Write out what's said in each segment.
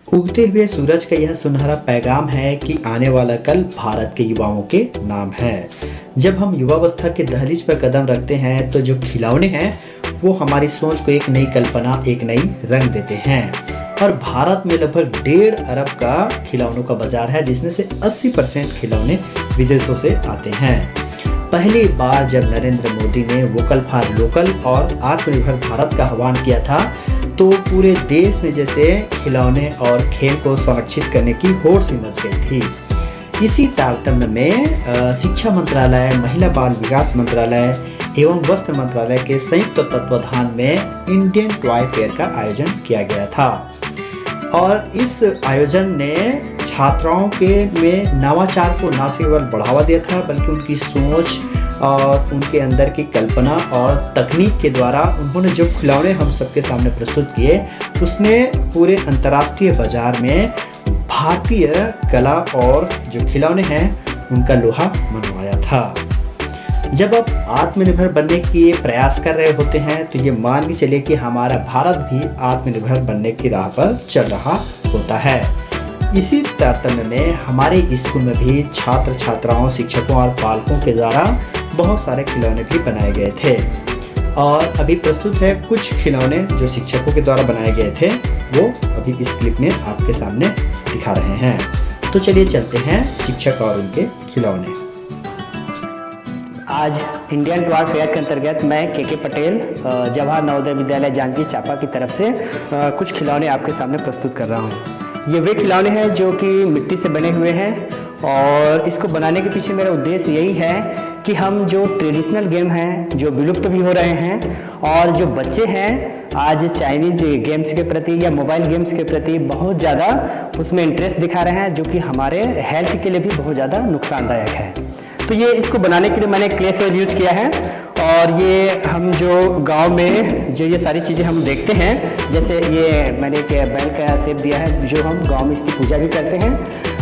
उगते हुए सूरज का यह सुनहरा पैगाम है कि आने वाला कल भारत के युवाओं के नाम है। जब हम युवावस्था के दहलीज पर कदम रखते हैं तो जो खिलौने हैं वो हमारी सोच को एक नई कल्पना, एक नई रंग देते हैं। और भारत में लगभग 1.5 अरब का खिलौनों का बाजार है, जिसमें से 80% खिलौने विदेशों से आते हैं। पहली बार जब नरेंद्र मोदी ने वोकल फॉर लोकल और आत्मनिर्भर भारत का आह्वान किया था तो पूरे देश में जैसे खिलौने और खेल को संरक्षित करने की होड़ सी मच गई थी। इसी तारतम्य में शिक्षा मंत्रालय, महिला बाल विकास मंत्रालय एवं वस्त्र मंत्रालय के संयुक्त तत्वाधान में इंडियन टॉय फेयर का आयोजन किया गया था। और इस आयोजन ने छात्राओं के में नवाचार को न केवल बढ़ावा दिया था बल्कि उनकी सोच और उनके अंदर की कल्पना और तकनीक के द्वारा उन्होंने जो खिलौने हम सबके सामने प्रस्तुत किए उसने पूरे अंतर्राष्ट्रीय बाजार में भारतीय कला और जो खिलौने हैं उनका लोहा मनवाया था। जब आप आत्मनिर्भर बनने के प्रयास कर रहे होते हैं तो ये मान के चलिए कि हमारा भारत भी आत्मनिर्भर बनने की राह पर चल रहा होता है। इसी तारतम्य में हमारे स्कूल में भी छात्र छात्राओं, शिक्षकों और पालकों के द्वारा बहुत सारे खिलौने भी बनाए गए थे। और अभी प्रस्तुत है कुछ खिलौने जो शिक्षकों के द्वारा बनाए गए थे, वो अभी इस क्लिप में आपके सामने दिखा रहे हैं। तो चलिए चलते हैं शिक्षक और उनके खिलौने। आज इंडियन टॉय फेयर के अंतर्गत मैं के पटेल जवाहर नवोदय विद्यालय जांजगीर चांपा की तरफ से कुछ खिलौने आपके सामने प्रस्तुत कर रहा हूँ। ये वे खिलौने हैं जो कि मिट्टी से बने हुए हैं और इसको बनाने के पीछे मेरा उद्देश्य यही है कि हम जो ट्रेडिशनल गेम हैं जो विलुप्त भी हो रहे हैं और जो बच्चे हैं आज चाइनीज गेम्स के प्रति या मोबाइल गेम्स के प्रति बहुत ज़्यादा उसमें इंटरेस्ट दिखा रहे हैं, जो कि हमारे हेल्थ के लिए भी बहुत ज़्यादा नुकसानदायक है। तो ये इसको बनाने के लिए मैंने क्ले सेल यूज किया है। और ये हम जो गांव में जो ये सारी चीज़ें हम देखते हैं, जैसे ये मैंने एक बैल का शेप दिया है जो हम गांव में इसकी पूजा भी करते हैं,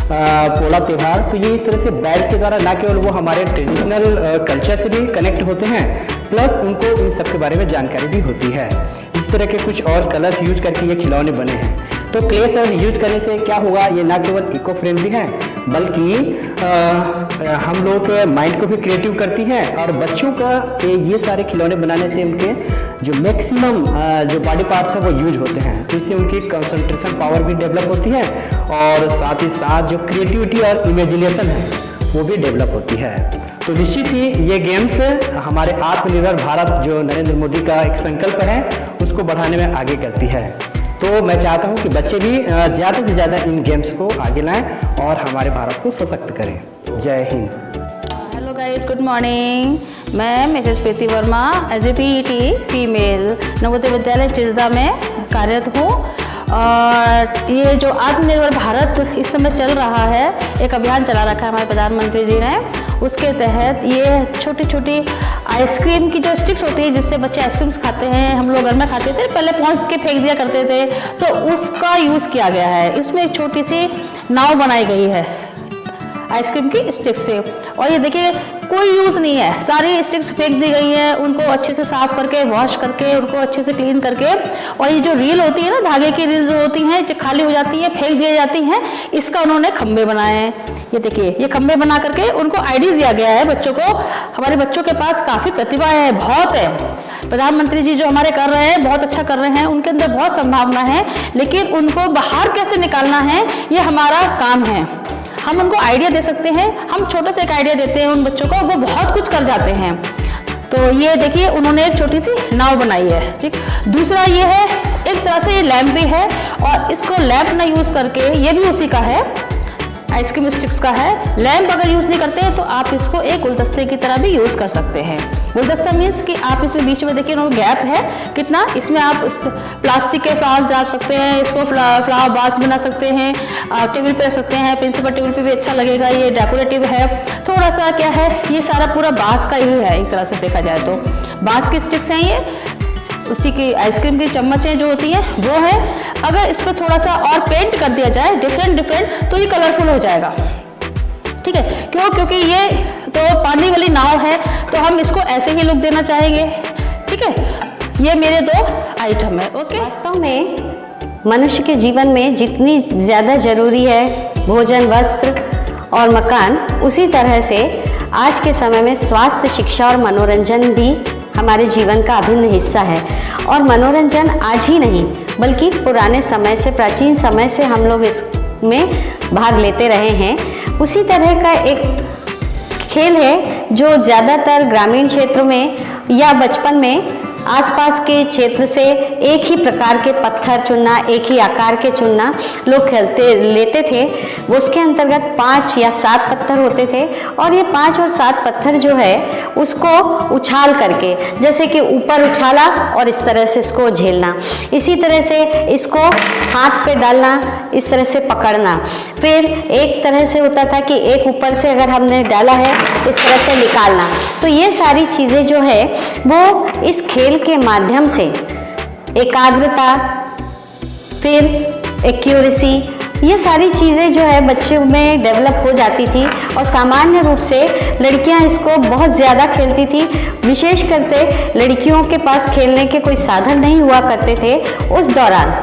पोला त्यौहार। तो ये इस तरह से बैल के द्वारा न केवल वो हमारे ट्रेडिशनल कल्चर से भी कनेक्ट होते हैं, प्लस उनको इन सब के बारे में जानकारी भी होती है। इस तरह के कुछ और कलर्स यूज करके ये खिलौने बने हैं। तो क्ले सेल यूज करने से क्या होगा, ये ना केवल इको फ्रेंडली है बल्कि हम लोग के माइंड को भी क्रिएटिव करती है। और बच्चों का ये सारे खिलौने बनाने से उनके जो मैक्सिमम जो बॉडी पार्ट्स हैं वो यूज होते हैं, तो इससे उनकी कंसंट्रेशन पावर भी डेवलप होती है और साथ ही साथ जो क्रिएटिविटी और इमेजिनेशन है वो भी डेवलप होती है। तो निश्चित ही ये गेम्स हमारे आत्मनिर्भर भारत जो नरेंद्र मोदी का एक संकल्प है उसको बढ़ाने में आगे करती है। तो मैं चाहता हूं कि बच्चे भी ज़्यादा से ज़्यादा इन गेम्स को आगे लाएं और हमारे भारत को सशक्त करें। जय Hind. Hello guys, good morning. मैं Mrs Preeti Verma as a PET female Navodaya Vidyalaya Chirda में कार्यरत हूँ। और ये जो आत्मनिर्भर भारत इस समय चल रहा है, एक अभियान चला रखा है हमारे प्रधानमंत्री जी ने, उसके तहत ये छोटी छोटी आइसक्रीम की जो स्टिक्स होती है जिससे बच्चे आइसक्रीम्स खाते हैं, हम लोग घर में खाते थे, पहले पहुँच के फेंक दिया करते थे, तो उसका यूज़ किया गया है। इसमें एक छोटी सी नाव बनाई गई है आइसक्रीम की स्टिक से। और ये देखिए कोई यूज़ नहीं है, सारी स्टिक्स फेंक दी गई हैं, उनको अच्छे से साफ करके वॉश करके उनको अच्छे से क्लीन करके। और ये जो रील होती है ना, धागे की रील जो होती हैं जो खाली हो जाती है फेंक दी जाती हैं, इसका उन्होंने खंबे बनाए हैं। ये देखिए ये खंबे बना करके उनको आइडिया दिया गया है बच्चों को। हमारे बच्चों के पास काफ़ी प्रतिभा है, बहुत है। प्रधानमंत्री जी जो हमारे कर रहे हैं बहुत अच्छा कर रहे हैं, उनके अंदर बहुत संभावना है, लेकिन उनको बाहर कैसे निकालना है ये हमारा काम है। हम उनको आइडिया दे सकते हैं, हम छोटे से एक आइडिया देते हैं उन बच्चों को, वो बहुत कुछ कर जाते हैं। तो ये देखिए उन्होंने एक छोटी सी नाव बनाई है, ठीक। दूसरा ये है एक तरह से ये लैंप भी है, और इसको लैंप ना यूज़ करके, ये भी उसी का है, आइसक्रीम स्टिक्स का है। लैंप अगर यूज़ नहीं करते हैं तो आप इसको एक गुलदस्ते की तरह भी यूज़ कर सकते हैं। गुलदस्ता मीन्स कि आप इसमें बीच में देखिए गैप है कितना, इसमें आप प्लास्टिक के फ्लावर्स डाल सकते हैं, इसको फ्लावर बास बना सकते हैं, टेबल पे रख सकते हैं, प्रिंसिपल टेबल पे भी अच्छा लगेगा, ये डेकोरेटिव है। थोड़ा सा क्या है, ये सारा पूरा बांस का ही है एक तरह से देखा जाए तो, बांस की स्टिक्स हैं ये, उसी की आइसक्रीम की चम्मचें जो होती हैं वो है। अगर इस पर थोड़ा सा और पेंट कर दिया जाए डिफरेंट तो ये कलरफुल हो जाएगा, ठीक है। क्यों? क्योंकि ये तो पानी वाली नाव है तो हम इसको ऐसे ही लुक देना चाहेंगे, ठीक है। ये मेरे 2 आइटम है। ओके, वास्तव में मनुष्य के जीवन में जितनी ज़्यादा ज़रूरी है भोजन, वस्त्र और मकान, उसी तरह से आज के समय में स्वास्थ्य, शिक्षा और मनोरंजन भी हमारे जीवन का अभिन्न हिस्सा है। और मनोरंजन आज ही नहीं बल्कि पुराने समय से, प्राचीन समय से हम लोग इसमें भाग लेते रहे हैं। उसी तरह का एक खेल है जो ज़्यादातर ग्रामीण क्षेत्रों में या बचपन में आसपास के क्षेत्र से एक ही प्रकार के पत्थर चुनना, एक ही आकार के चुनना लोग लेते थे। वो उसके अंतर्गत 5 या 7 पत्थर होते थे और ये 5 और 7 पत्थर जो है उसको उछाल करके, जैसे कि ऊपर उछाला और इस तरह से इसको झेलना, इसी तरह से इसको हाथ पे डालना, इस तरह से पकड़ना। फिर एक तरह से होता था कि एक ऊपर से अगर हमने डाला है इस तरह से निकालना। तो ये सारी चीज़ें जो है वो इस खेल के माध्यम से एकाग्रता, फिर एक्यूरेसी, ये सारी चीज़ें जो है बच्चों में डेवलप हो जाती थी। और सामान्य रूप से लड़कियां इसको बहुत ज़्यादा खेलती थी, विशेषकर से लड़कियों के पास खेलने के कोई साधन नहीं हुआ करते थे। उस दौरान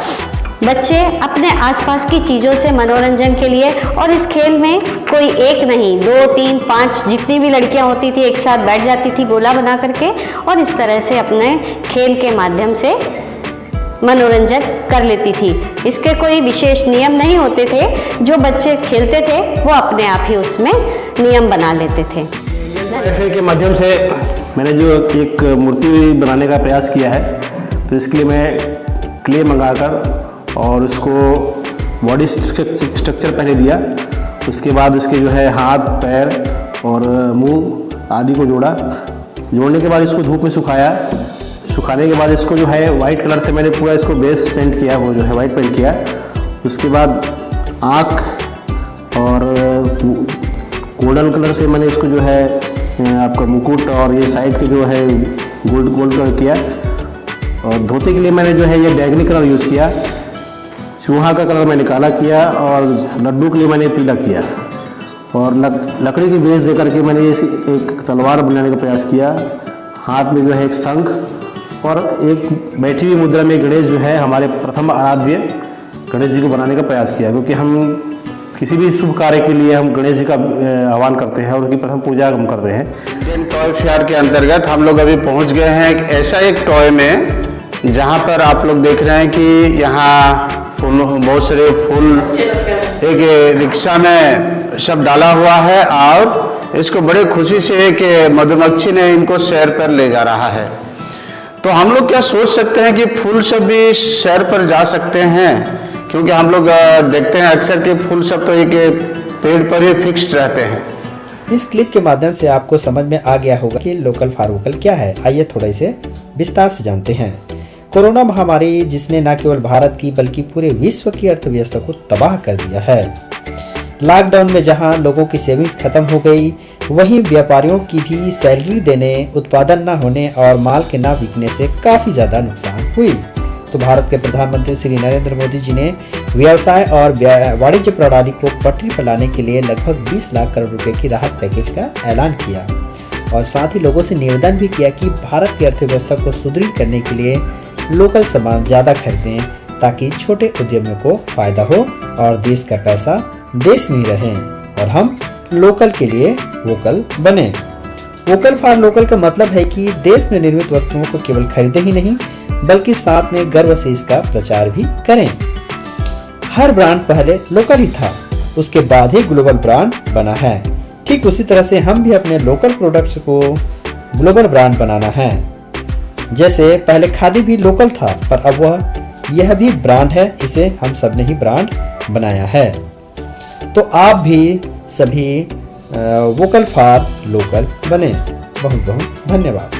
बच्चे अपने आसपास की चीज़ों से मनोरंजन के लिए, और इस खेल में कोई एक नहीं, 2, 3, 5 जितनी भी लड़कियां होती थी एक साथ बैठ जाती थी गोला बना करके और इस तरह से अपने खेल के माध्यम से मनोरंजन कर लेती थी। इसके कोई विशेष नियम नहीं होते थे, जो बच्चे खेलते थे वो अपने आप ही उसमें नियम बना लेते थे। ऐसे के माध्यम से मैंने जो एक मूर्ति बनाने का प्रयास किया है, तो इसके लिए मैं क्ले मंगाकर और उसको बॉडी स्ट्रक्चर पहले दिया। उसके बाद उसके जो है हाथ, पैर और मुंह आदि को जोड़ा। जोड़ने के बाद इसको धूप में सुखाया। सुखाने के बाद इसको जो है वाइट कलर से मैंने पूरा इसको बेस पेंट किया, वो जो है वाइट पेंट किया। उसके बाद आँख और गोल्डन कलर से मैंने इसको जो है आपका मुकुट और ये साइड के जो है गोल्ड कलर किया। और धोती के लिए मैंने जो है ये बैगनी कलर यूज़ किया। चूहा का कलर मैंने काला किया और लड्डू के लिए मैंने पीला किया। और लकड़ी की बेस दे करके मैंने ये एक तलवार बनाने का प्रयास किया। हाथ में जो है एक शंख और एक बैठी हुई मुद्रा में गणेश जो है हमारे प्रथम आराध्य गणेश जी को बनाने का प्रयास किया, क्योंकि हम किसी भी शुभ कार्य के लिए हम गणेश जी का आह्वान करते हैं और उनकी प्रथम पूजा हम करते हैं। इंडियन टॉय फेयर के अंतर्गत हम लोग अभी पहुंच गए हैं ऐसा एक टॉय में जहां पर आप लोग देख रहे हैं कि यहाँ बहुत सारे फूल एक रिक्शा में सब डाला हुआ है और इसको बड़े खुशी से एक मधुमक्खी ने इनको सैर पर ले जा रहा है। तो हम लोग क्या सोच सकते हैं कि फूल सब भी सैर पर जा सकते हैं, क्योंकि हम लोग देखते हैं अक्सर कि फूल सब तो एक पेड़ पर ही फिक्स्ड रहते हैं। इस क्लिप के माध्यम से आपको समझ में आ गया होगा कि लोकल फॉर वोकल क्या है। आइए थोड़ा इसे विस्तार से जानते हैं। कोरोना महामारी जिसने न केवल भारत की बल्कि पूरे विश्व की अर्थव्यवस्था को तबाह कर दिया है। लॉकडाउन में जहां लोगों की सेविंग्स खत्म हो गई, वहीं व्यापारियों की भी सैलरी देने, उत्पादन न होने और माल के न बिकने से काफी ज्यादा नुकसान हुई। तो भारत के प्रधानमंत्री श्री नरेंद्र मोदी जी ने व्यवसाय और वाणिज्य प्रणाली को पटरी पर लाने के लिए लगभग 20 लाख करोड़ रुपए की राहत पैकेज का ऐलान किया और साथ ही लोगों से निवेदन भी किया कि भारत की अर्थव्यवस्था को सुदृढ़ करने के लिए लोकल सामान ज्यादा खरीदें, ताकि छोटे उद्यमियों को फायदा हो और देश का पैसा देश में रहे और हम लोकल के लिए वोकल बने। वोकल फॉर लोकल का मतलब है कि देश में निर्मित वस्तुओं को केवल खरीदे ही नहीं बल्कि साथ में गर्व से इसका प्रचार भी करें। हर ब्रांड पहले लोकल ही था, उसके बाद ही ग्लोबल ब्रांड बना है। ठीक उसी तरह से हम भी अपने लोकल प्रोडक्ट्स को ग्लोबल ब्रांड बनाना है। जैसे पहले खादी भी लोकल था, पर अब यह भी ब्रांड है, इसे हम सब ने ही ब्रांड बनाया है। तो आप भी सभी वोकल फॉर लोकल बने। बहुत बहुत धन्यवाद।